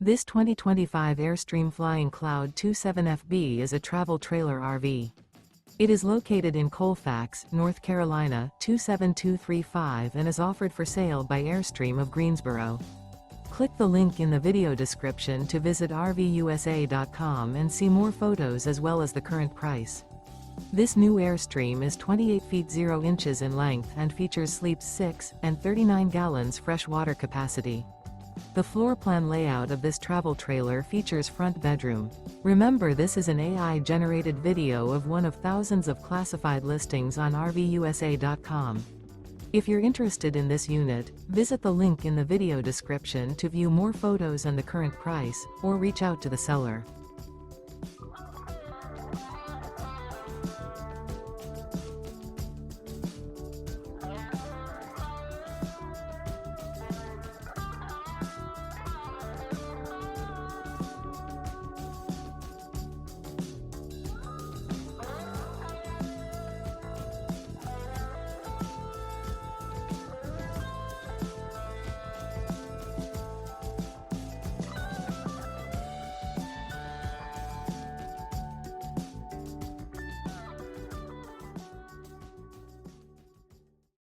This 2025 Airstream Flying Cloud 27FB is a travel trailer RV. It is located in Colfax, North Carolina 27235 and is offered for sale by Airstream of Greensboro. Click the link in the video description to visit RVUSA.com and see more photos as well as the current price. This new Airstream is 28 feet 0 inches in length and features sleeps 6 and 39 gallons fresh water capacity. The floor plan layout of this travel trailer features front bedroom. Remember, this is an AI-generated video of one of thousands of classified listings on RVUSA.com. If you're interested in this unit, visit the link in the video description to view more photos and the current price, or reach out to the seller.